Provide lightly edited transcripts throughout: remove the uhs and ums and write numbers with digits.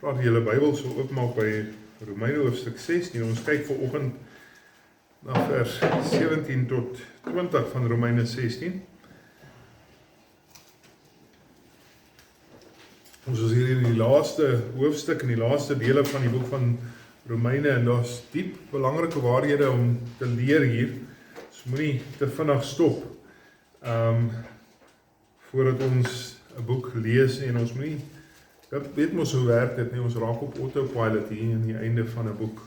Praat die julle Bybel so oopmaak by Romeine hoofstuk 16. Ons kyk vanoggend na vers 17 tot 20 van Romeine 16. Ons is hier in die laaste hoofstuk, in die laaste dele van die boek van Romeine, en daar's diep belangrike waarhede om te leer hier. Ons moenie te vinnig stop voordat ons 'n boek lees, en ons moenie, dat weet mos hoe werk dit nie, ons raak op autopilot hier in die einde van 'n boek.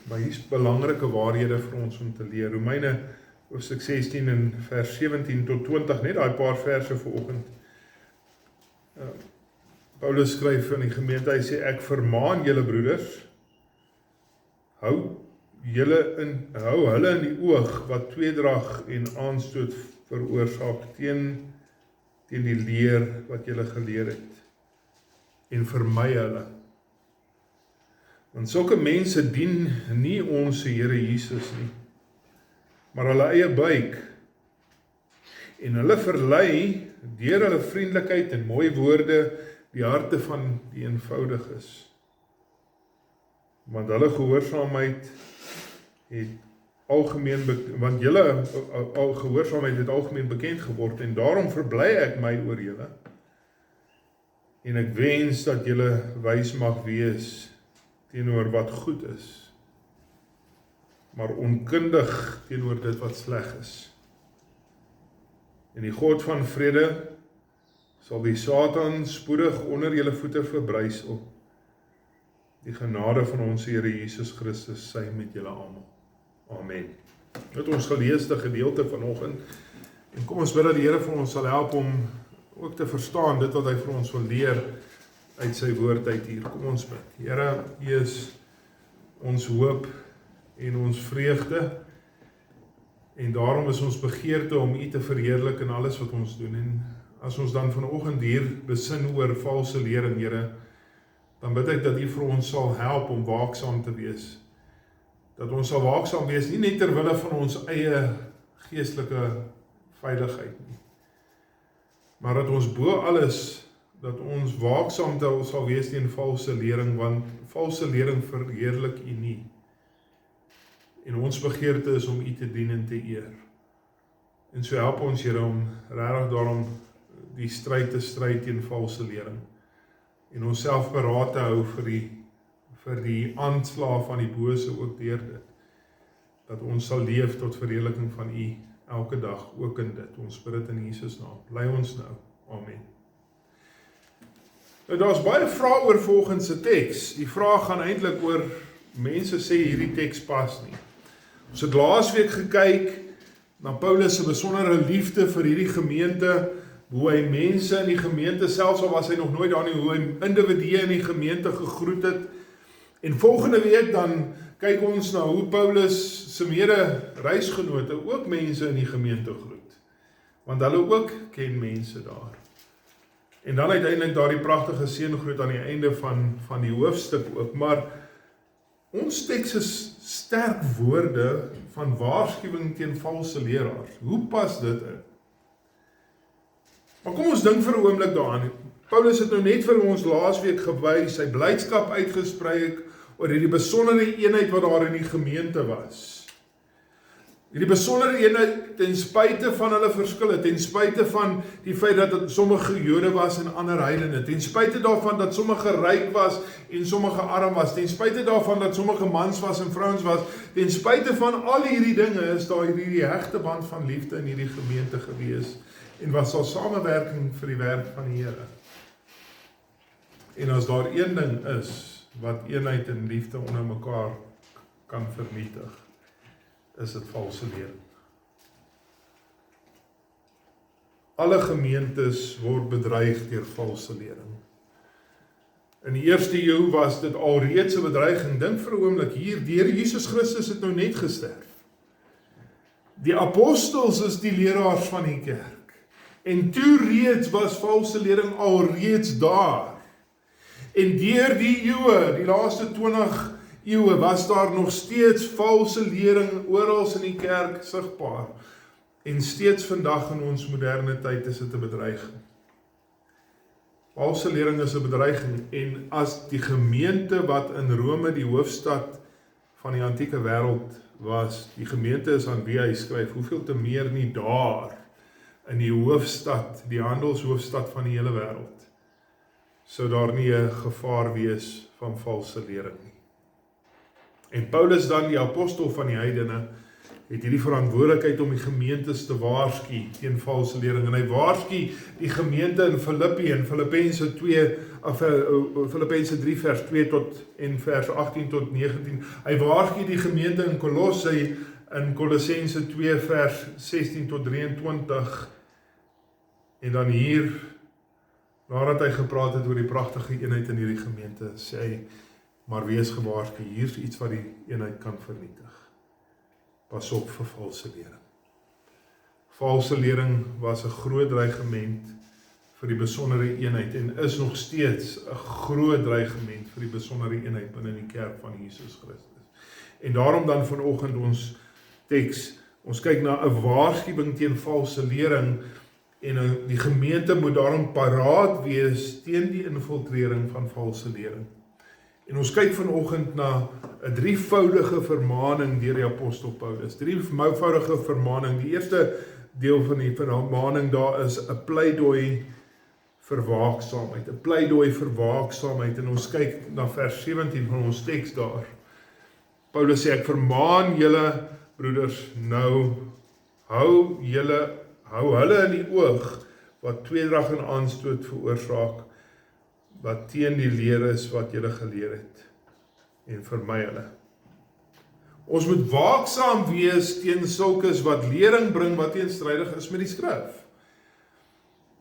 Maar hier's belangrike waarhede vir ons om te leer. Romeine hoofstuk 16 en vers 17 tot 20, net daai paar verse vanoggend. Paulus skryf in die gemeente, hy sê, ek vermaan julle broeders, hou hulle in die oog wat tweedrag en aanstoot veroorsaak teen die leer wat julle geleer het, en vermy hulle. Want sulke mense dien nie ons Here Jesus nie, maar hulle eie buik, en hulle verlei deur hulle vriendelikheid en mooi woorde die harte van die eenvoudiges. Want hulle gehoorsaamheid het algemeen bekend geword, en daarom verbly ek my oor julle, en ek wens dat julle wys mag wees teenoor wat goed is, maar onkundig teenoor dit wat sleg is. En die God van vrede sal die Satan spoedig onder julle voete verbrysel. Die genade van ons Here Jesus Christus sy met julle almal. Amen. Dit ons geleesde gedeelte vanoggend, en kom ons bid dat die Here vir ons sal help om ook te verstaan dit wat hy vir ons wil leer uit sy woord uit hier. Kom ons bid. Here, U is ons hoop en ons vreugde, en daarom is ons begeerte om U te verheerlik in alles wat ons doen. En as ons dan vanoggend hier besin oor valse lering, Here, dan bid ek dat U vir ons sal help om waaksaam te wees. Dat ons sal waaksaam wees, nie net ter wille van ons eie geestelike veiligheid nie, maar dat ons bo alles, dat ons waaksaam sal wees teen valse lering, want valse lering verheerlik U nie. En ons begeerte is om U te dien en te eer. En so help ons, Here, om regtig daarom die stryd te stry teen valse lering, en ons self paraat te hou vir die aanslag van die bose ook deur dit, dat ons sal leef tot verheerliking van U elke dag, ook in dit. Ons bid dit in Jesus naam. Bly ons nou. Amen. Nou, daar's baie vrae oor volgens se teks. Die vraag gaan eintlik oor, mense sê hierdie teks pas nie. Ons het laasweek gekyk na Paulus se besondere liefde vir hierdie gemeente, hoe hy mense in die gemeente, selfs al was hy nog nooit daar nie, hoe hy individue in die gemeente gegroet het. En volgende week dan kyk ons na hoe Paulus se mede reisgenote ook mense in die gemeente groet, want hulle ook ken mense daar. En dan uiteindelik daardie pragtige seëngroet aan die einde van die hoofstuk ook. Maar ons teks is sterk woorde van waarskuwing teen valse leraars. Hoe pas dit in? Maar kom ons dink vir 'n oomblik daaraan. Paulus het nou net vir ons laasweek gewys, sy blydskap uitgespreek oor hierdie besondere eenheid wat daar in die gemeente was. Hierdie besondere eenheid ten spyte van hulle verskille, ten spyte van die feit dat sommige Jode was en ander heidene, ten spyte daarvan dat sommige ryk was en sommige arm was, ten spyte daarvan dat sommige mans was en vrouens was, ten spyte van al hierdie dinge is daar hierdie hegte band van liefde in hierdie gemeente gewees, en was daar samewerking vir die werk van die Here. En as daar een ding is wat eenheid en liefde onder mekaar kan vernietig, is dit valse lering. Alle gemeentes word bedreig deur valse lering. In die eerste eeu was dit alreeds 'n bedreiging. Dink vir 'n oomblik hier, die Here Jesus Christus het nou net gesterf. Die apostels is die leraars van die kerk. En toe reeds was valse lering alreeds daar. En deur die eeue, die laaste 20 eeue, was daar nog steeds valse lering oral in die kerk sigbaar. En steeds vandag in ons moderne tyd is dit 'n bedreiging. Valse lering is 'n bedreiging, en as die gemeente wat in Rome die hoofstad van die antieke wêreld was, die gemeente is aan wie hy skryf, hoeveel te meer nie daar, in die hoofstad, die handelshoofstad van die hele wêreld, sou daar nie 'n gevaar wees van valse lering nie. En Paulus dan, die apostel van die heidene, het hierdie verantwoordelikheid om die gemeentes te waarsku teen valse lering. En hy waarsku die gemeente in Filippi, in Filippense 3 vers 2 tot en vers 18 tot 19. Hy waarsku die gemeente in Kolosse, in Kolossense 2 vers 16 tot 23. En dan hier, nadat hy gepraat het oor die pragtige eenheid in hierdie gemeente, sê hy, maar wees gewaarsku, hier is iets wat die eenheid kan vernietig. Pas op vir valse lering. Valse lering was 'n groot dreigement vir die besondere eenheid en is nog steeds 'n groot dreigement vir die besondere eenheid binne die kerk van Jesus Christus. En daarom dan vanoggend ons teks, ons kyk na 'n waarskuwing teen valse lering en die gemeente moet daarom paraat wees teen die infiltrering van valse lering. En ons kyk vanoggend na 'n drievoudige vermaning deur die apostel Paulus. Drievoudige vermaning. Die eerste deel van die vermaning daar is 'n pleidooi vir waaksaamheid. 'n Pleidooi vir waaksaamheid. En ons kyk na vers 17 van ons teks daar. Paulus sê, ek vermaan julle broeders nou, hou hulle in die oog wat tweedrag en aanstoot veroorsaak, wat teen die leer is wat julle geleer het, en vermy hulle. Ons moet waaksaam wees teen sulkes wat lering bring wat teenstrydig is met die skrif.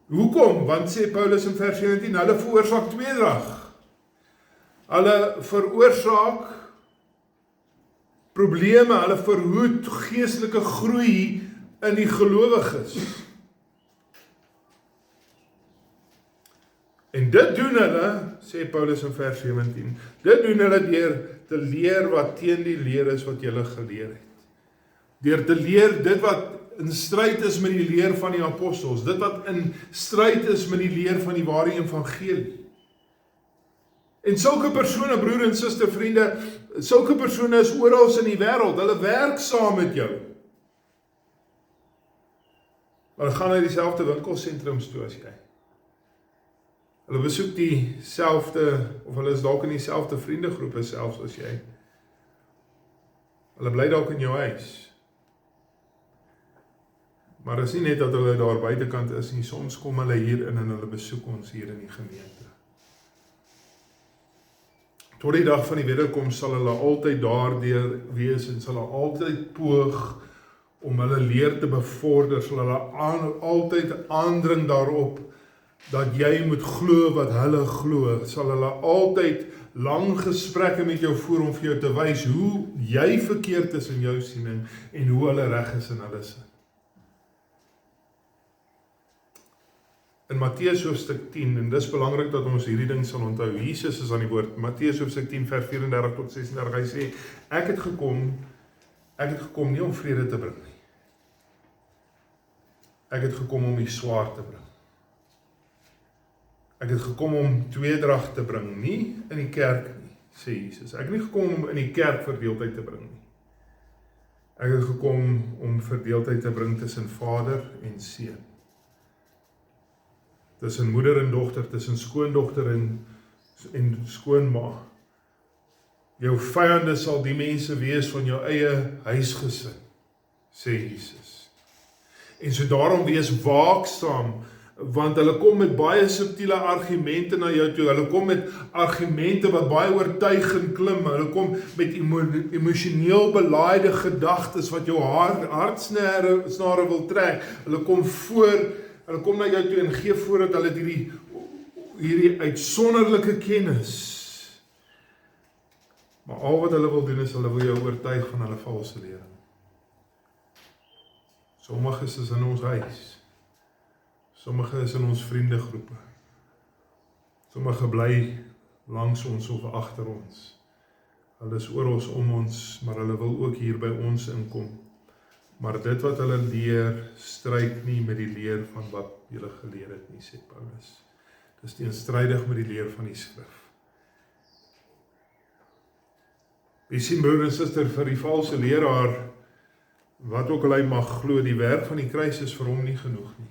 Hoekom? Want sê Paulus in vers 17, hulle veroorsaak tweedrag. Hulle veroorsaak probleme, hulle verhoed geestelike groei in die gelowiges. En dit doen hulle, sê Paulus in vers 17, dit doen hulle deur te leer wat teen die leer is wat julle geleer het. Deur te leer dit wat in stryd is met die leer van die apostels, dit wat in stryd is met die leer van die ware evangelie. En sulke persone, broer en suster, vriende, sulke persone is oral in die wêreld, hulle werk saam met jou. Hulle gaan na dieselfde winkelsentrums toe as jy. Hulle besoek dieselfde, of hulle is dalk in dieselfde vriendegroepe selfs as jy. Hulle bly dalk in jou huis. Maar is nie net dat hulle daar buitekant is nie, soms kom hulle hier in en hulle besoek ons hier in die gemeente. Tot die dag van die wederkoms sal hulle altyd daardeur wees en sal hulle altyd poog om hulle leer te bevorder, sal hulle altyd aandring daarop dat jy moet glo wat hulle glo, sal hulle altyd lang gesprekke met jou voer om vir jou te wys hoe jy verkeerd is in jou siening en hoe hulle reg is in hulle sin. In Matteus hoofstuk 10, en dis belangrik dat ons hierdie ding sal onthou, Jesus is aan die woord, Matteus hoofstuk 10 vers 34 tot 36, hy sê, ek het gekom nie om vrede te bring nie. Ek het gekom om die swaard te bring. Ek het gekom om tweedrag te bring, nie in die kerk nie, sê Jesus. Ek het nie gekom om in die kerk verdeeldheid te bring nie. Ek het gekom om verdeeldheid te bring tussen vader en seun. Tussen moeder en dogter, tussen skoondogter en skoonma. Jou vyande sal die mense wees van jou eie huisgesin, sê Jesus. En so daarom wees waaksaam, want hulle kom met baie subtiele argumente na jou toe, hulle kom met argumente wat baie oortuigend klim, hulle kom met emosioneel belaaide gedagtes wat jou hartsnare wil trek, hulle kom na jou toe en gee voor dat hulle hierdie uitsonderlike kennis, maar al wat hulle wil doen is, hulle wil jou oortuig van hulle valse lering. Sommiges is in ons huis, sommige is in ons vriendegroepe, sommige bly langs ons of agter ons, hulle is oor ons om ons, maar hulle wil ook hier by ons inkom, maar dit wat hulle leer, stryk nie met die leer van wat julle geleer het nie, sê Paulus. is teenstrydig met die leer van die skrif. Jy sien, broer en suster, vir die valse leraar, wat ook al hy mag glo, die werk van die kruis is vir hom nie genoeg nie.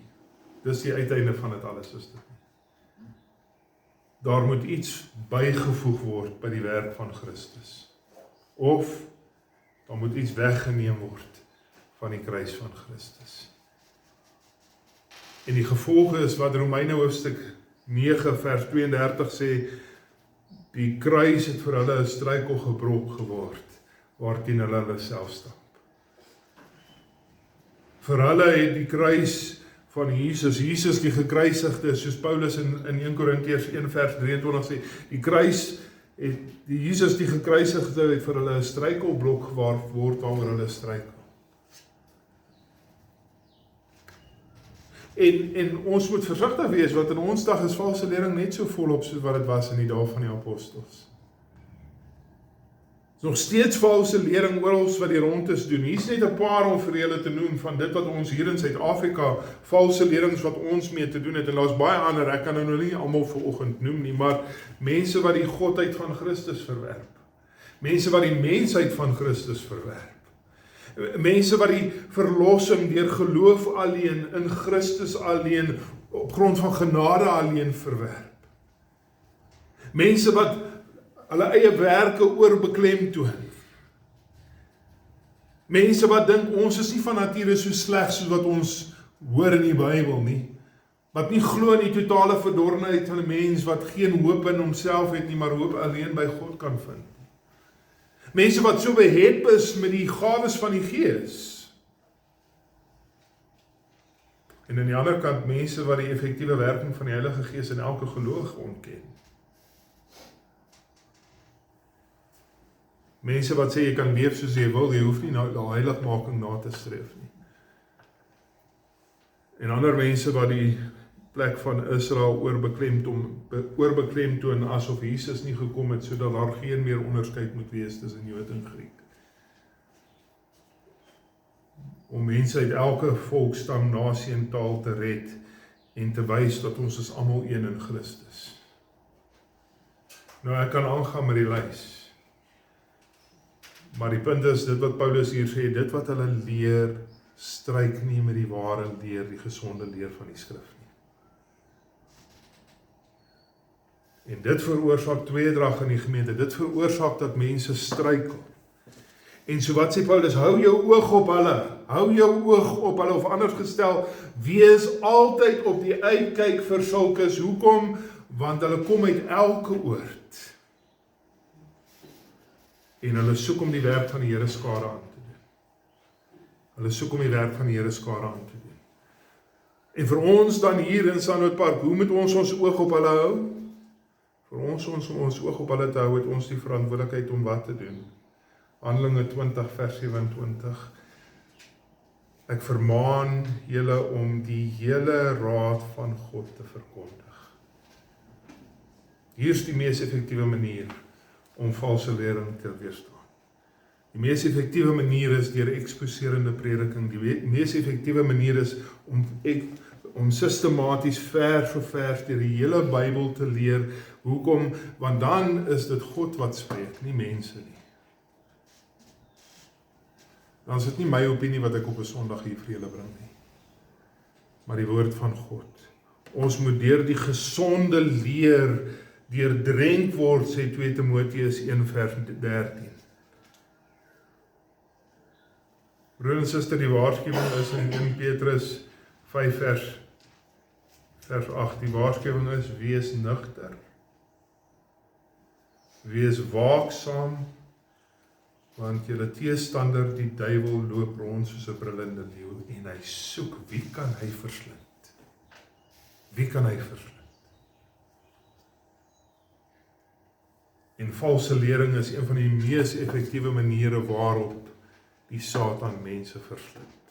Dis die uiteinde van dit alles, is dit nie. Daar moet iets bygevoeg word by die werk van Christus. Of, daar moet iets weggeneem word van die kruis van Christus. En die gevolge is wat Romeine hoofstuk 9 vers 32 sê, die kruis het vir hulle 'n struikelgebrok geword, waarteen hulle self stap. Vir hulle het die kruis van Jesus die gekruisigde, soos Paulus in 1 Korintiërs 1 vers 23 sê, die kruis het, die Jesus die gekruisigde het vir hulle 'n struikelblok word waaroor hulle struikel. En ons moet versigtig wees, want in ons dag is valse lering net so volop soos wat dit was in die dae van die apostels. Nog steeds valse lering oral wat die rondes doen. Hier's net 'n paar om vir julle te noem van dit wat ons hier in Suid-Afrika, valse lerings wat ons mee te doen het, en daar's baie ander, ek kan nou nie almal vanoggend noem nie, maar mense wat die godheid van Christus verwerp. Mense wat die mensheid van Christus verwerp. Mense wat die verlossing deur geloof alleen, in Christus alleen, op grond van genade alleen verwerp. Mense wat hulle eie werke oorbeklemtoon. Mense wat dink ons is nie van nature so sleg soos wat ons hoor in die Bybel nie. Wat nie glo in die totale verdorwenheid van 'n mens wat geen hoop in homself het nie, maar hoop alleen by God kan vind. Mense wat so behept is met die gawes van die Gees. En aan die ander kant mense wat die effektiewe werking van die Heilige Gees in elke gelowige ontken. Mense wat sê jy kan leef soos jy wil, jy hoef nie nou die heiligmaking na te streef nie. En ander mense wat die plek van Israel oorbeklemtoon asof Jesus nie gekom het, sodat daar geen meer onderskeid moet wees tussen Jood en Griek. Om mense uit elke volk, stam, nasie en taal te red en te wys dat ons is almal een in Christus. Nou ek kan aangaan met die lys. Maar die punt is, dit wat Paulus hier sê, dit wat hulle leer, stryk nie met die ware leer, die gesonde leer van die skrif nie. En dit veroorsaak tweedrag in die gemeente, dit veroorsaak dat mense struikel. En so wat sê Paulus, hou jou oog op hulle, of anders gestel, wees altyd op die uitkyk vir sulkes. Hoekom? Want hulle kom uit elke oord. En hulle soek om die werk van die Here skare aan te doen. Hoe moet ons ons oog op hulle hou? Vir ons oog op hulle te hou, het ons die verantwoordelikheid om wat te doen. Handelinge 20 vers 27. Ek vermaan julle om die hele raad van God te verkondig. Hier is die mees effektiewe manier om valse lering te weerstaan. Die mees effektiewe manier is deur eksposerende prediking. Die mees effektiewe manier is om sistematies vers vir vers deur die hele Bybel te leer. Hoekom? Want dan is dit God wat spreek, nie mense nie. Dan is dit nie my opinie wat ek op 'n Sondag hier vir julle bring nie, maar die woord van God. Ons moet deur die gesonde leer deurdrenk word, sê 2 Timoteus 1 vers 13. Broer en suster, die waarskuwing is in 1 Petrus 5 vers 8. Die waarskuwing is, wees nugter. Wees waaksaam, want julle teestander, die duiwel, loop rond soos 'n brullende leeu en hy soek, wie kan hy verslind? En valse lering is een van die mees effektiewe maniere waarop die Satan mense verslind.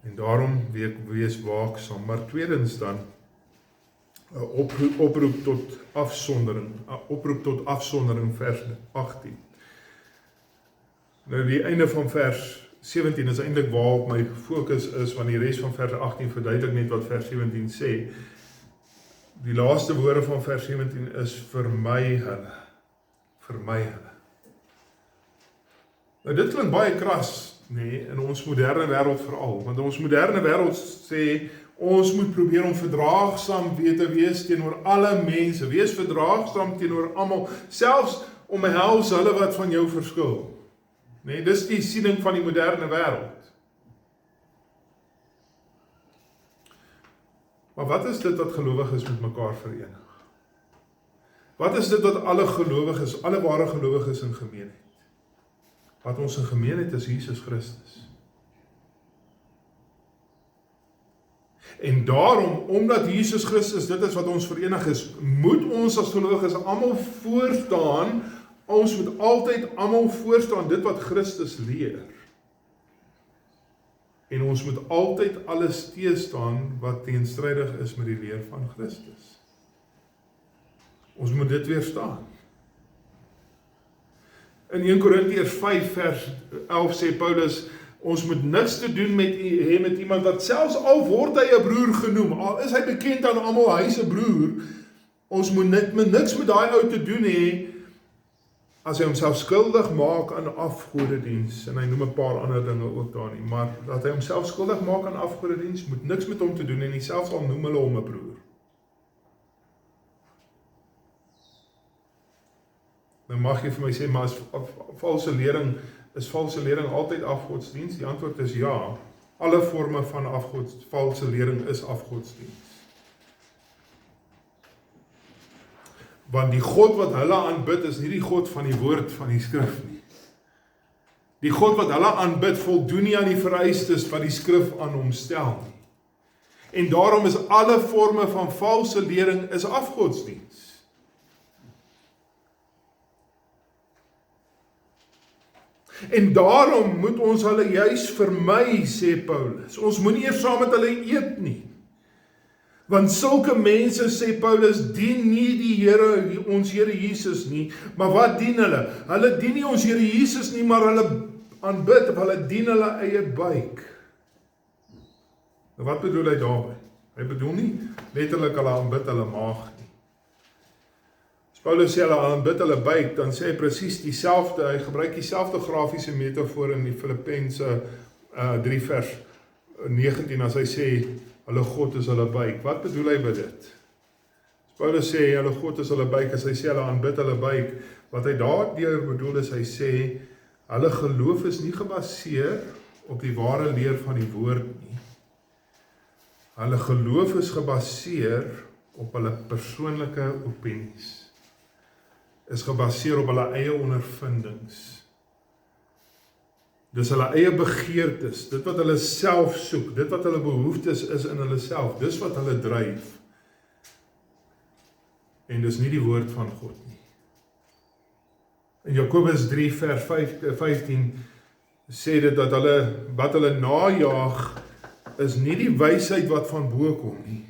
En daarom wees waaksaam. Maar tweedens dan, 'n oproep tot afsondering, vers 18. Nou die einde van vers 17 is eintlik waarop my fokus is, want die res van vers 18 verduidelik net wat vers 17 sê. Die laaste woorde van vers 17 is vir my hulle. Vir my hulle. Nou dit klink baie kras, nee, in ons moderne wêreld veral, want ons moderne wêreld sê, ons moet probeer om verdraagsaam te wees teenoor alle mense, wees verdraagsaam teenoor almal, selfs omhels hulle wat van jou verskil. Nee, dis die siening van die moderne wêreld. Maar wat is dit wat gelowiges met mekaar verenig? Wat is dit wat alle gelowiges, alle ware gelowiges in gemeen het? Wat ons in gemeen het is Jesus Christus. En daarom, omdat Jesus Christus dit is wat ons verenig is, moet ons as gelowiges almal voorstaan, ons moet altyd almal voorstaan dit wat Christus leer. En ons moet altyd alles teestaan wat teenstrydig is met die leer van Christus. Ons moet dit weerstaan. In 1 Korintiërs 5 vers 11 sê Paulus, ons moet niks te doen met iemand wat selfs al word hy 'n broer genoem, al is hy bekend aan almal, hy is 'n broer, ons moet niks met daai ou te doen hê, as hy homself skuldig maak aan afgodediens, en hy noem 'n paar ander dinge ook daar nie, maar dat hy homself skuldig maak aan afgodediens, moet niks met hom te doen en nie, selfs al noem hulle hom 'n broer. Nou mag jy vir my sê, maar is valse lering altyd afgodsdiens? Die antwoord is ja. Alle vorme van valse lering is afgodsdiens. Want die God wat hulle aanbid is nie die God van die woord van die skrif nie. Die God wat hulle aanbid voldoen nie aan die vereistes wat die skrif aan hom stel nie. En daarom is alle vorme van valse lering is afgodsdiens. En daarom moet ons hulle juis vermy, sê Paulus. Ons moenie eers saam met hulle eet nie. Want sulke mense, sê Paulus, dien nie die Here, ons Here Jesus nie, maar wat dien hulle? Hulle dien nie ons Here Jesus nie, maar hulle aanbid, of hulle dien hulle eie buik. Nou wat bedoel hy daarmee? Hy bedoel nie letterlik hulle aanbid hulle maag nie. As Paulus sê hulle aanbid hulle buik, dan sê hy presies dieselfde, hy gebruik dieselfde grafiese metafoor in die Filippense 3 vers 19, as hy sê, hulle God is hulle buik. Wat bedoel hy by dit? As Paulus sê, hulle God is hulle buik, as hy sê, hulle aanbid hulle buik, wat hy daardeur bedoel is, hy sê, hulle geloof is nie gebaseer op die ware leer van die woord nie. Hulle geloof is gebaseer op hulle persoonlike opinies. Is gebaseer op hulle eie ondervindings. Dis hulle eie begeertes, dit wat hulle self soek, dit wat hulle behoeftes is in hulle self, dis wat hulle dryf. En dis nie die woord van God nie. In Jakobus 3 vers 15 sê dit dat wat hulle najaag is nie die wysheid wat van bo kom nie.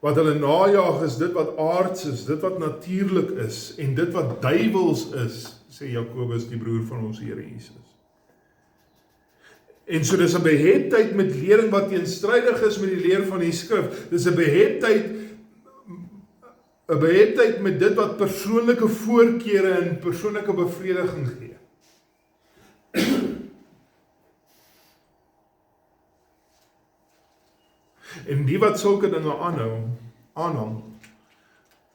Wat hulle najaag is dit wat aards is, dit wat natuurlik is, en dit wat duiwels is, sê Jakobus, die broer van ons Here Jesus. En so dis 'n beheptheid met lering wat teenstrydig is met die leer van die skrif. Dis 'n beheptheid met dit wat persoonlike voorkeure en persoonlike bevrediging gee. En die wat sulke dinge aanhang,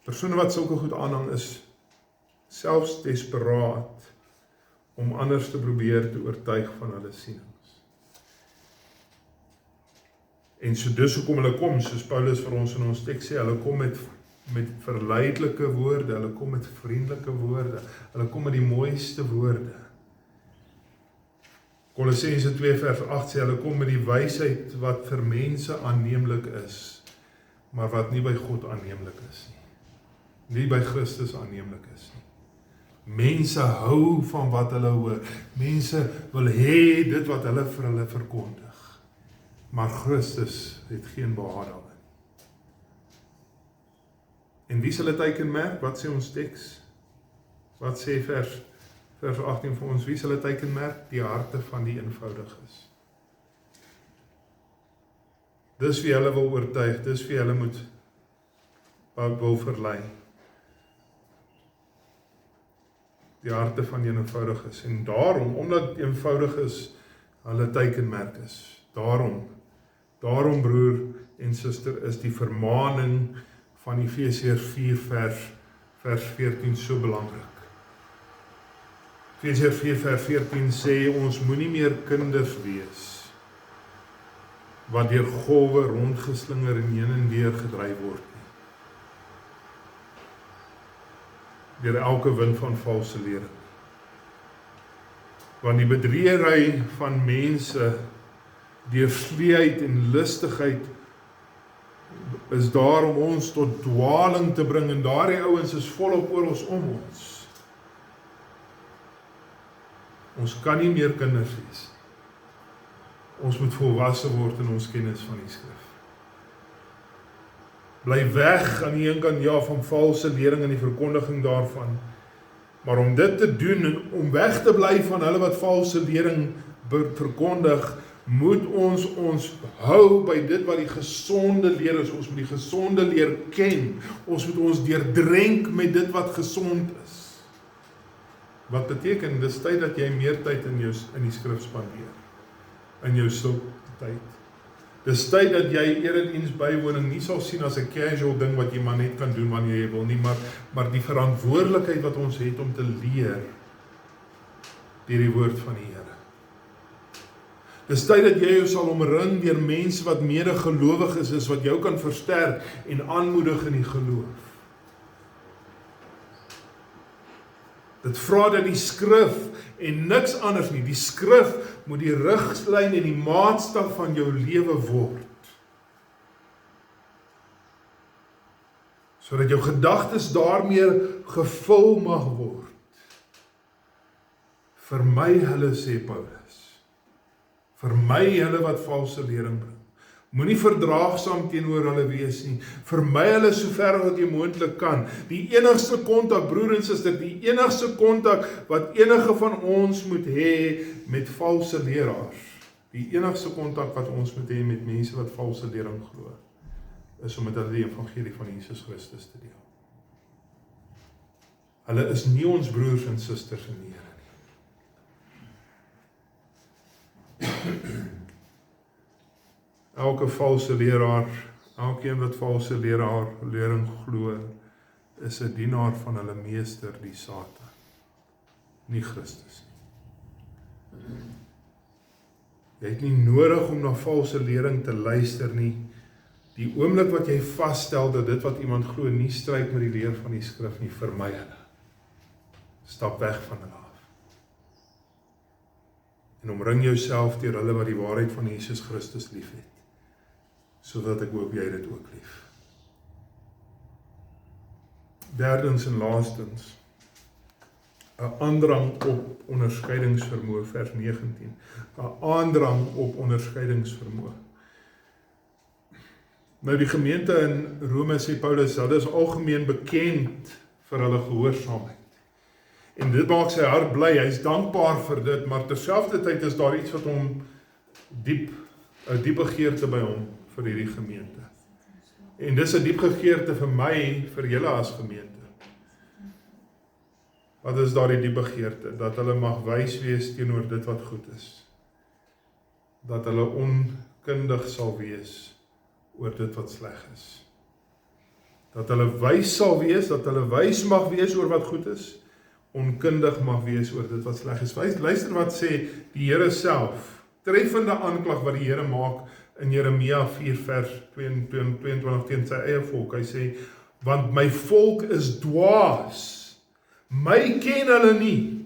persone wat sulke goed aanhang, is selfs desperaat om anders te probeer te oortuig van hulle sienings. En so dis hoekom hulle kom, soos Paulus vir ons in ons teks sê, hulle kom met verleidelike woorde, hulle kom met vriendelike woorde, hulle kom met die mooiste woorde. Kolossense 2 vers 8 sê, hulle kom met die wysheid wat vir mense aanneemlik is, maar wat nie by God aanneemlik is nie. Nie by Christus aanneemlik is nie. Mense hou van wat hulle hoor. Mense wil hê dit wat hulle vir hulle verkondig. Maar Christus het geen behaag daarin. En wie sal dit teikenmerk? Wat sê ons teks? Wat sê vers 18 vir ons? Wie sal dit teikenmerk? Die harte van die eenvoudiges. Dis wie hulle wil oortuig, dis wie hulle moet wil verlei. Die harte van eenvoudig is. En daarom, omdat eenvoudig is, hulle teikenmerk is. Daarom broer en suster, is die vermaning van Efesiërs 4 vers 14 so belangrik. Efesiërs 4 vers 14 sê, ons moenie meer kinders wees, wat deur golwe rondgeslinger en heen en weer gedryf word nie. Deur elke wind van valse lering. Want die bedriegery van mense, deur vleeheid en lustigheid, is daar om ons tot dwaling te bring, en daardie ouens is volop oor ons om ons. Ons kan nie meer kinders wees. Ons moet volwasse word in ons kennis van die skrif. Bly weg aan die een kant van valse lering en die verkondiging daarvan. Maar om dit te doen en om weg te bly van hulle wat valse lering verkondig, moet ons hou by dit wat die gesonde leer is. Ons moet die gesonde leer ken. Ons moet ons deurdrenk met dit wat gesond is. Wat beteken, dis tyd dat jy meer tyd in die skrif spandeer. In jou stilte tyd. Dis tyd dat jy erediens bywoning nie sal sien as 'n casual ding wat jy maar net kan doen wanneer jy wil nie, maar die verantwoordelikheid wat ons het om te leer deur die woord van die Here. Dis tyd dat jy jou sal omring deur mense wat medegelowiges is, wat jou kan versterk en aanmoedig in die geloof. Dit vra dat die skrif en niks anders nie, die skrif moet die riglyn en die maatstaf van jou lewe word. Sodat jou gedagtes daarmee gevul mag word. Vermy hulle, sê Paulus. Vermy hulle wat valse lering bring. Moenie verdraagsaam teenoor hulle wees nie. Vermy hulle so ver wat jy moontlik kan. Die enigste kontak, broer en suster, die enigste kontak wat enige van ons moet hê met valse leraars. Die enigste kontak wat ons moet hê met mense wat valse lering glo, is om met hulle die evangelie van Jesus Christus te deel. Hulle is nie ons broers en susters in die Here nie. Elke valse leraar, elkeen wat valse lering glo, is 'n dienaar van hulle meester, die Satan, nie Christus nie. Jy het nie nodig om na valse lering te luister nie. Die oomblik wat jy vasstel dat dit wat iemand glo nie stryd met die leer van die skrif nie, vermy hulle. Stap weg van hulle af. En omring jouself deur hulle wat die waarheid van Jesus Christus liefhet, sodat ek hoop jy dit ook lief. Derdens en laastens, 'n aandrang op onderskeidingsvermoë, vers 19. 'n aandrang op onderskeidingsvermoë. Nou die gemeente in Rome, sê Paulus, hulle is algemeen bekend vir hulle gehoorsaamheid. En dit maak sy hart bly, hy is dankbaar vir dit, maar terselfdertyd is daar iets wat hom 'n diep begeerte by hom vir hierdie gemeente. En dis 'n diep begeerte vir my, vir julle as gemeente. Wat is daardie diep begeerte? Dat hulle mag wys wees teenoor dit wat goed is. Dat hulle onkundig sal wees oor dit wat sleg is. Dat hulle wys sal wees, dat hulle wys mag wees oor wat goed is, onkundig mag wees oor dit wat sleg is. Luister wat sê die Here self, treffende aanklag wat die Here maak in Jeremia 4 vers 22 teen sy eie volk. Hy sê, want my volk is dwaas, my ken hulle nie.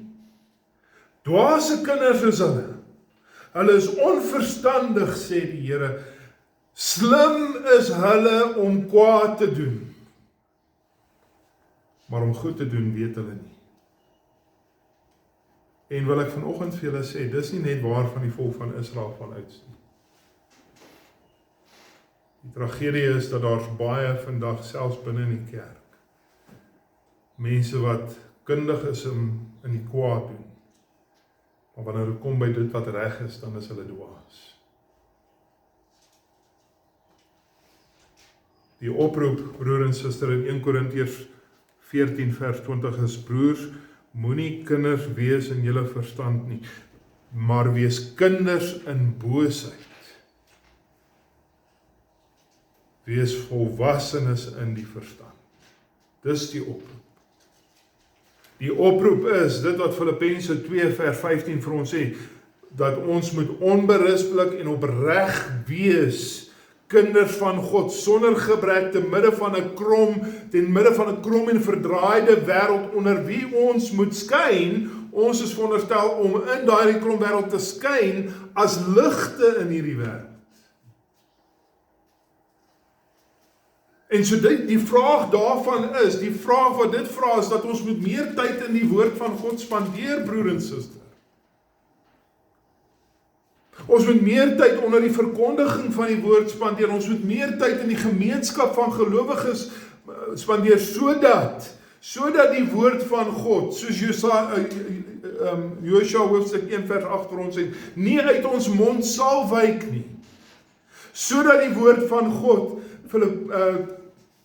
Dwaase kinders is hulle. Hulle is onverstandig, sê die Here. Slim is hulle om kwaad te doen, maar om goed te doen weet hulle nie. En wil ek vanoggend vir julle sê, dis nie net waar van die volk van Israel van ouds nie. Die tragedie is dat daar baie vandag, selfs binne in die kerk, mense wat kundig is in die kwaad doen, maar wanneer dit kom by dit wat reg is, dan is hulle dwaas. Die oproep, broer en suster, in 1 Korintiërs 14 vers 20 is: broers, moenie kinders wees in julle verstand nie, maar wees kinders in boosheid. Wees volwassenes in die verstand. Dis die oproep. Die oproep is, dit wat Filippense 2 vers 15 vir ons sê, dat ons moet onberispelik en opreg wees, kinders van God, sonder gebrek, ten midde van 'n krom en verdraaide wêreld onder wie ons moet skyn. Ons is veronderstel om in daardie krom wêreld te skyn as ligte in hierdie wêreld. En so die vraag daarvan is, die vraag wat dit vra is, dat ons moet meer tyd in die woord van God spandeer, broer en suster. Ons moet meer tyd onder die verkondiging van die woord spandeer, ons moet meer tyd in die gemeenskap van gelowiges spandeer, sodat die woord van God, soos Josua hoofstuk 1 vers 8 vir ons sê, nie uit ons mond sal wyk nie. Sodat die woord van God,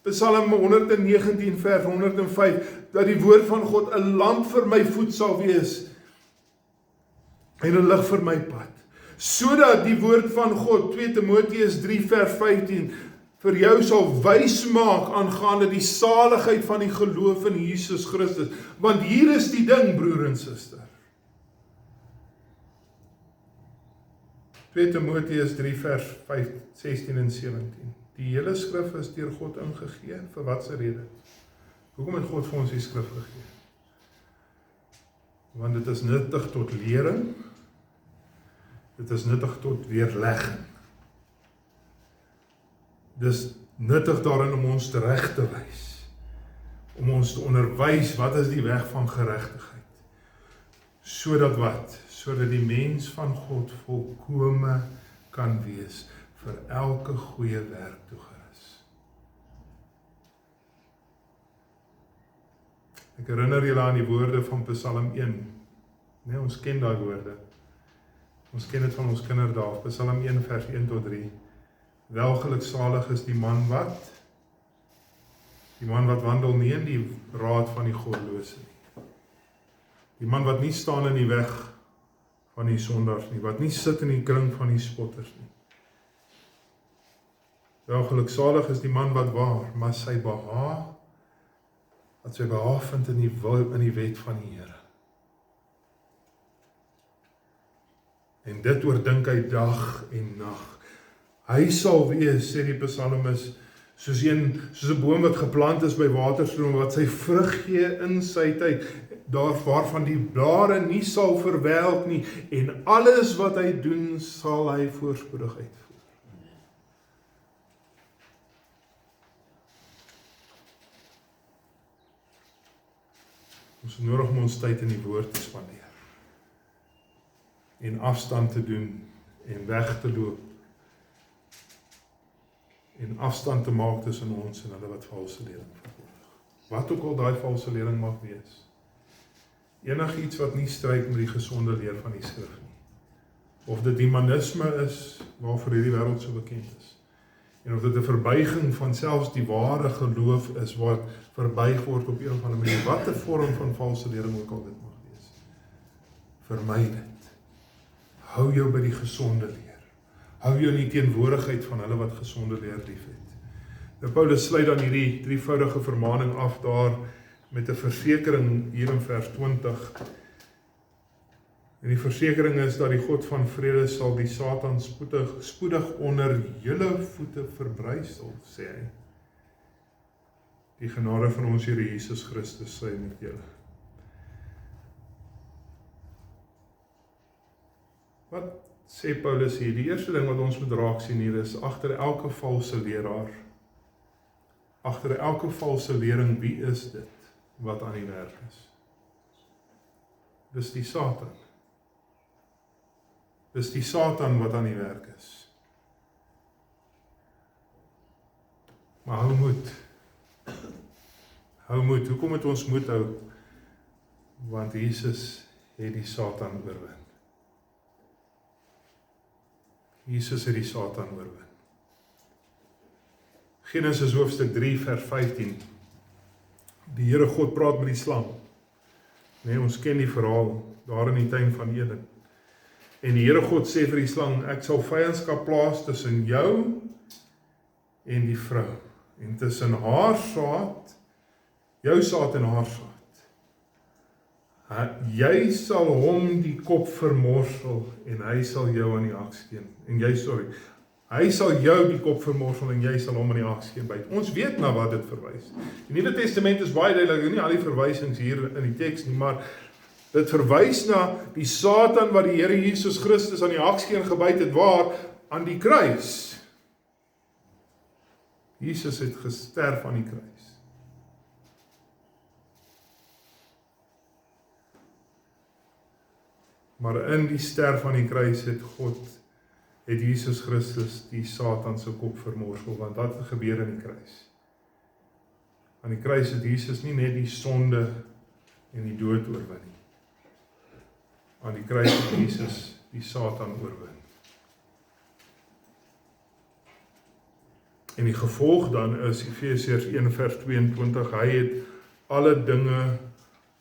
Psalm 119 vers 105, dat die woord van God 'n lamp vir my voet sal wees en 'n lig vir my pad. Sodat die woord van God, 2 Timoteus 3 vers 15, vir jou sal wys maak aangaande die saligheid van die geloof in Jesus Christus. Want hier is die ding, broer en suster. 2 Timoteus 3 vers 16 en 17. Die hele skrif is deur God ingegee, vir watse rede? Hoekom het God vir ons die skrif gegee? Want dit is nuttig tot lering, dit is nuttig tot weerlegging. Dis nuttig daarin om ons reg te wys, om ons te onderwys wat is die weg van geregtigheid. Sodat wat? Sodat die mens van God volkome kan wees, vir elke goeie werk toegerus. Ek herinner julle aan die woorde van Psalm 1. Nee, ons ken daai woorde. Ons ken dit van ons kinderdae. Psalm 1 vers 1 tot 3. Welgeluksalig is die man wat? Die man wat wandel nie in die raad van die goddelose nie. Die man wat nie staan in die weg van die sondaars nie, wat nie sit in die kring van die spotters nie. Welgeluksalig is die man wat waar, maar sy behaag, wat sy behaag vind in die wet van die Here. En dit oordink hy dag en nag. Hy sal wees, sê die psalmis, soos 'n boom wat geplant is by waterstrome, wat sy vrug gee in sy tyd, waarvan die blare nie sal verwelk nie, en alles wat hy doen, sal hy voorspoedig uitvoer. Ons is nodig om ons tyd in die woord te spandeer, en afstand te doen, en weg te loop, en afstand te maak tussen ons en hulle wat valse lering verkondig. Wat ook al daai valse lering mag wees. Enigiets wat nie stryd met die gesonde leer van die skrif nie. Of dit humanisme is, waarvoor hierdie wêreld so bekend is. En of dit 'n verbuiging van selfs die ware geloof is, wat verbuig word op een of ander manier, wat 'n vorm van valse lering ook al dit mag wees. Vermy dit. Hou jou by die gesonde leer. Hou jou in die teenwoordigheid van hulle wat gesonde leer liefhet. Nou Paulus sluit dan hierdie drievoudige vermaning af daar met 'n versekering hier in vers 20. En die versekering is dat die God van vrede sal die Satan spoedig onder julle voete verbrysel, sê hy. Die genade van ons Here Jesus Christus sy met julle. Wat sê Paulus hier? Die eerste ding wat ons moet raak sien hier is, agter elke valse leraar, agter elke valse lering, wie is dit wat aan die werk is? Dis die Satan. Dis die Satan wat aan die werk is. Maar hou moed. Hou moed. Hoekom moet ons moed hou? Want Jesus het die Satan oorwin. Jesus het die Satan oorwin. Genesis hoofstuk 3 vers 15. Die Here God praat met die slang. Nee, ons ken die verhaal daar in die tuin van Eden. En die Here God sê vir die slang, ek sal vyandskap plaas tussen jou en die vrou. En tussen haar saad, jou saad en haar saad. Jy sal hom die kop vermorsel en hy sal jou aan die haksteen. Hy sal jou die kop vermorsel en jy sal hom aan die haksteen byt. Ons weet na wat dit verwys. Die Nuwe Testament is baie duidelik, nie al die verwysings hier in die teks nie, maar dit verwys na die Satan wat die Here Jesus Christus aan die haksteen gebyt het, waar? Aan die kruis. Jesus het gesterf aan die kruis. Maar in die sterf aan die kruis het Jesus Christus die Satan se kop vermorsel, want wat gebeur in die kruis? Aan die kruis het Jesus nie net die sonde en die dood oorwin nie. Aan die kruis het Jesus die Satan oorwin. En die gevolg dan is Efesiërs 1 vers 22, hy het alle dinge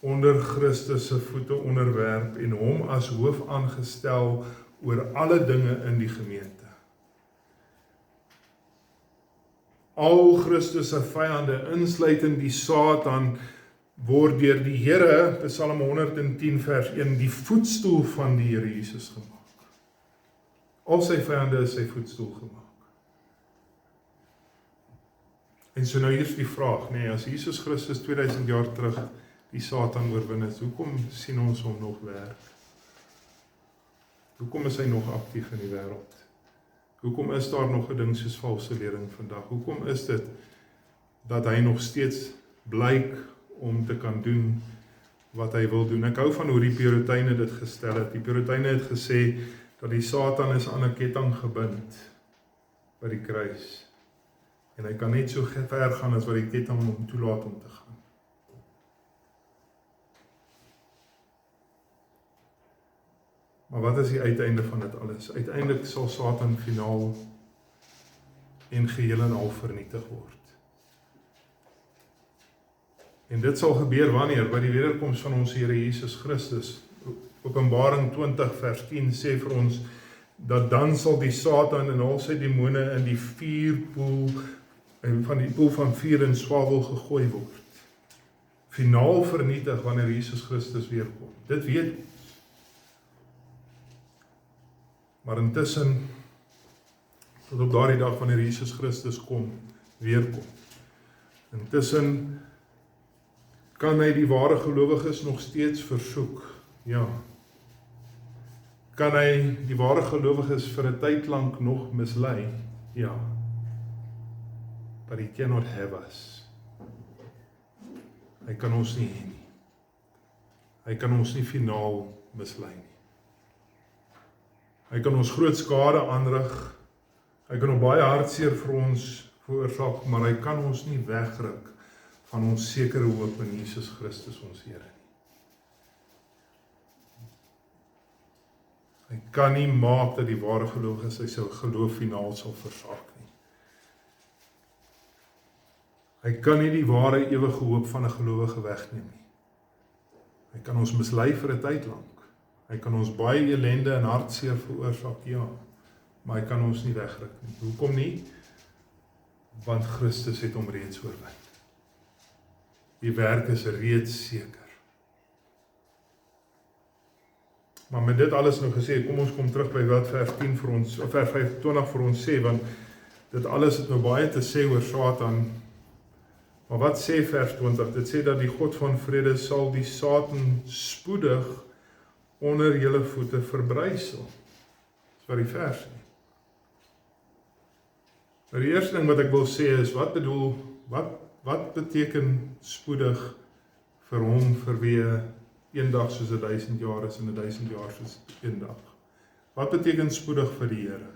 onder Christus se voete onderwerp en hom as hoof aangestel oor alle dinge in die gemeente. Al Christus se vyande, insluitend die Satan, word deur die Here, Psalm 110 vers 1, die voetstoel van die Here Jesus gemaak. Al sy vyande is sy voetstoel gemaak. En so nou hier is die vraag, as Jesus Christus 2000 jaar terug die Satan oorwin is, hoekom sien ons hom nog werk? Hoekom is hy nog aktief in die wêreld? Hoekom is daar nog 'n ding soos valse lering vandag? Hoekom is dit dat hy nog steeds blyk om te kan doen wat hy wil doen? Ek hou van hoe die Purityne dit gestel het. Die Purityne het gesê dat die Satan is aan 'n ketting gebind by die kruis. En hy kan net so ver gaan as wat die ketting hom toelaat om te gaan. Maar wat is die uiteinde van dit alles? Uiteindelik sal Satan finaal en geheel en al vernietig word. En dit sal gebeur wanneer? By die wederkoms van ons Here Jesus Christus. Openbaring 20 vers 10 sê vir ons, dat dan sal die Satan en al sy demone in die vuurpoel, van die poel van vuur en swavel gegooi word. Finaal vernietig wanneer Jesus Christus weerkom. Dit weet ons. Maar intussen, tot op daardie dag wanneer Jesus Christus weerkom. Intussen kan hy die ware gelowiges nog steeds versoek. Ja. Kan hy die ware gelowiges vir 'n tyd lank nog mislei? Ja. But he cannot have us. Hy kan ons nie hê nie. Hy kan ons nie finaal mislei nie. Hy kan ons groot skade aanrig. Hy kan nog baie hartseer vir ons veroorsaak, maar hy kan ons nie wegruk van ons sekere hoop in Jesus Christus ons Here nie. Hy kan nie maak dat die ware gelowiges sy geloof finaal sal versaak nie. Hy kan nie die ware ewige hoop van 'n gelowige wegneem nie. Hy kan ons mislei vir 'n tyd lank. Hy kan ons baie ellende en hartseer veroorsaak, ja, maar hy kan ons nie wegruk nie. Hoekom nie? Want Christus het hom reeds oorwin. Die werk is reeds seker. Maar met dit alles nou gesê, kom ons kom terug by wat vers 10 vir ons, of vers 25 vir ons sê, want dit alles het nou baie te sê oor Satan. Maar wat sê vers 20? Dit sê dat die God van vrede sal die Satan spoedig onder julle voete verbrysel. Dis wat die vers sê. Nou die eerste ding wat ek wil sê is, wat beteken spoedig vir hom, vir wie een dag soos 1000 jaar is en 1000 jaar soos een dag? Wat beteken spoedig vir die Here?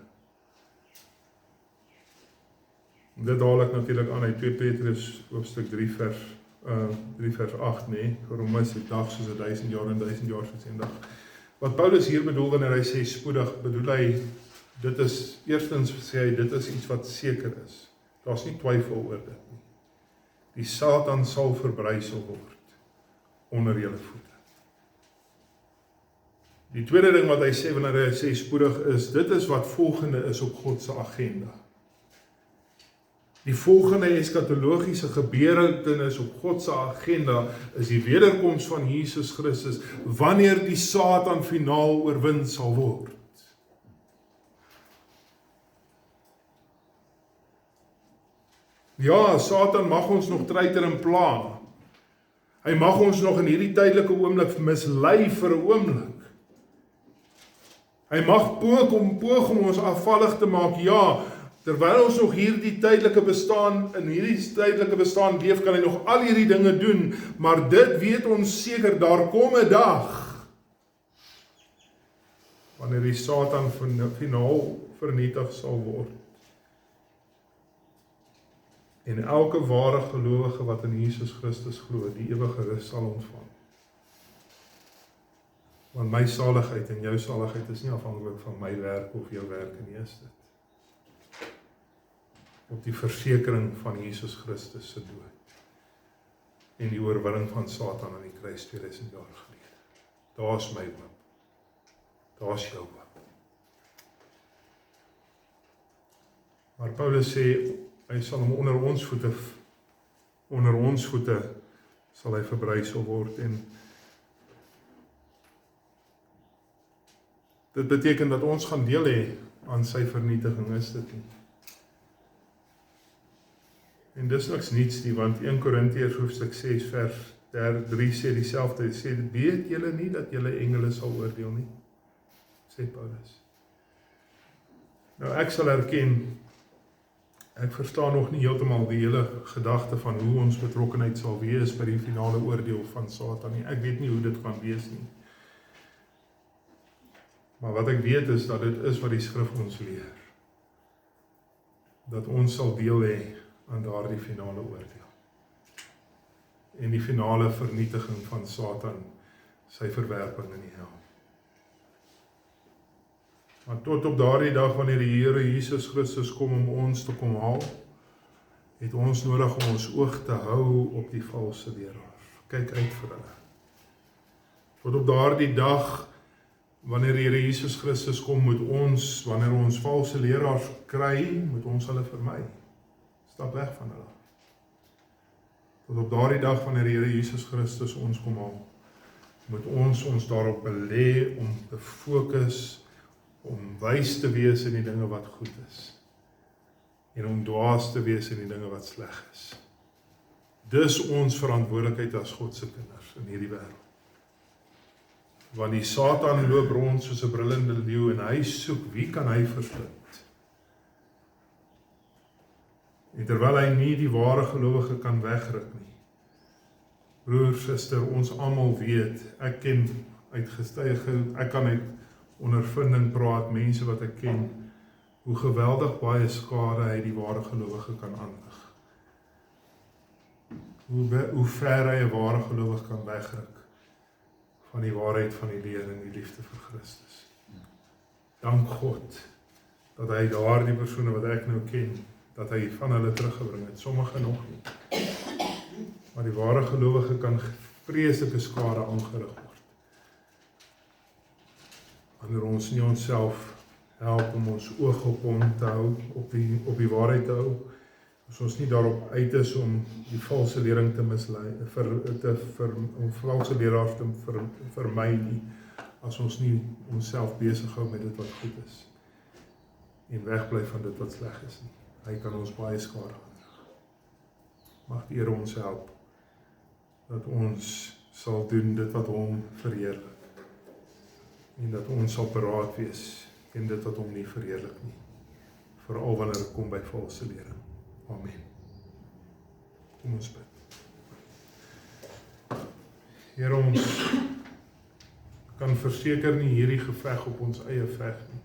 Dit haal ek natuurlik aan uit 2 Petrus hoofstuk 3 vers 8, vir hom is 'n dag soos 1000 jaar en 1000 jaar soos een dag. Wat Paulus hier bedoel wanneer hy sê spoedig, bedoel hy, dit is, eerstens sê hy, dit is iets wat seker is. Daar's nie twyfel oor dit nie. Die Satan sal verbrysel word onder julle voete. Die tweede ding wat hy sê wanneer hy sê spoedig is, dit is wat volgende is op God se agenda. Die volgende eskatologiese gebeurtenis op God se agenda is die wederkoms van Jesus Christus, wanneer die Satan finaal oorwin sal word. Ja, Satan mag ons nog treiter en pla. Hy mag ons nog in hierdie tydelike oomblik mislei vir 'n oomblik. Hy mag poog om ons afvallig te maak, ja, terwyl ons nog in hierdie tydelike bestaan leef, kan hy nog al hierdie dinge doen, maar dit weet ons seker, daar kom 'n dag, wanneer die Satan finaal vernietig sal word. En elke ware gelowige wat in Jesus Christus glo, die ewige rus sal ontvang. Want my saligheid en jou saligheid is nie afhanklik van my werk of jou werk nie, is dit. Op die versekering van Jesus Christus se dood. En die oorwinning van Satan aan die kruis 2000 jaar gelede. Daar's my hoop. Daar's jou hoop. Maar Paulus sê, hy sal hom onder ons voete sal hy verbrysel word, en dit beteken dat ons gaan deel hê aan sy vernietiging, is dit nie? En dis niks niets nie, want 1 Korintiërs hoofstuk 6 vers 3 sê dieselfde, hy sê, weet julle nie dat julle engele sal oordeel nie? Sê Paulus. Nou ek sal erken, ek verstaan nog nie heeltemal die hele gedagte van hoe ons betrokkenheid sal wees by die finale oordeel van Satan nie. Ek weet nie hoe dit gaan wees nie. Maar wat ek weet is dat dit is wat die skrif ons leer. Dat ons sal deel hê aan daardie finale oordeel. En die finale vernietiging van Satan, sy verwerping in die hel. Maar tot op daardie dag wanneer die Here Jesus Christus kom om ons te kom haal, het ons nodig om ons oog te hou op die valse leraars. Kyk uit vir hulle. Tot op daardie dag wanneer die Here Jesus Christus kom, moet ons, wanneer ons valse leraars kry, moet ons hulle vermy. Stap weg van hulle. Tot op daardie dag wanneer die Here Jesus Christus ons kom haal, moet ons daarop belê om te fokus, om wys te wees in die dinge wat goed is, en om dwaas te wees in die dinge wat sleg is. Dis ons verantwoordelikheid as God se kinders in hierdie wêreld. Want die Satan loop rond soos 'n brullende leeu, en hy soek, wie kan hy verslind? En terwyl hy nie die ware gelowige kan wegruk nie. Broer, suster, ons almal weet, ek ken ek kan uit ondervinding praat, mense wat ek ken, hoe geweldig baie skade hy die ware gelowige kan aanrig. Hoe ver hy 'n ware gelowige kan wegruk van die waarheid van die leer en die liefde vir Christus. Dank God, dat hy daardie persone wat ek nou ken, dat hy van hulle teruggebring het, sommige nog nie. Maar die ware gelowige kan vreeslike skade aangerig word. Wanneer ons nie onsself help om ons oog op hom te hou, op die waarheid te hou, as ons nie daarop uit is om die valse lering te mislei, om valse leraars te vermy nie, as ons nie onsself besig hou met dit wat goed is, en wegbly van dit wat sleg is nie. Hy kan ons baie skade aanrig. Mag die Here ons help, dat ons sal doen dit wat hom verheerlik, en dat ons sal paraat wees en dit wat hom nie verheerlik nie, veral wanneer dit kom by valse lering. Amen. Kom ons bid. Here, ons kan verseker nie hierdie geveg op ons eie veg nie.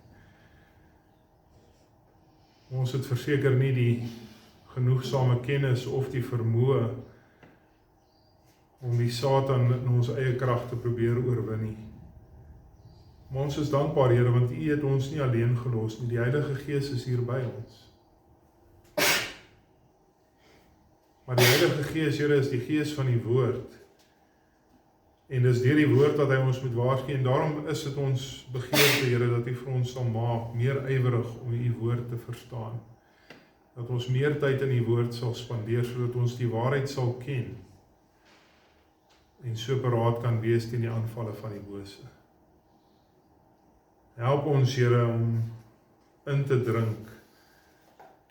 Ons het verseker nie die genoegsame kennis of die vermoë om die Satan in ons eie krag te probeer oorwin nie. Maar ons is dankbaar, Here, want U het ons nie alleen gelos nie. Die Heilige Gees is hier by ons. Maar die Heilige Gees, Here, is die Gees van die woord. En dis deur die woord dat hy ons moet waarsku, en daarom is dit ons begeerte, Here, dat U vir ons sal maak, meer ywerig om U woord te verstaan. Dat ons meer tyd in die woord sal spandeer, sodat ons die waarheid sal ken, en so paraat kan wees teen die aanvalle van die bose. Help ons, Here, om in te drink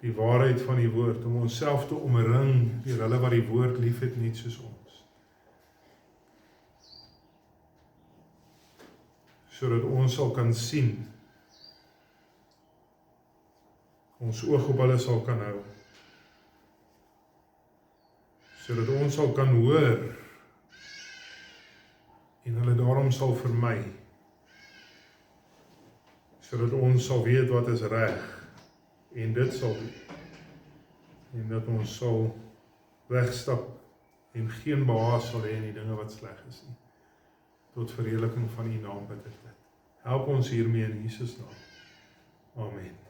die waarheid van die woord, om onsself te omring deur hulle wat die woord liefhet net soos ons. Sodat ons sal kan sien, ons oog op hulle sal kan hou, sodat ons sal kan hoor, en hulle daarom sal vermy, sodat ons sal weet wat is reg, en dit sal doen, en dat ons sal wegstap, en geen behaag sal hê in die dinge wat sleg is nie, tot verheerliking van U naam bid ek dit. Help ons hiermee in Jesus naam. Amen.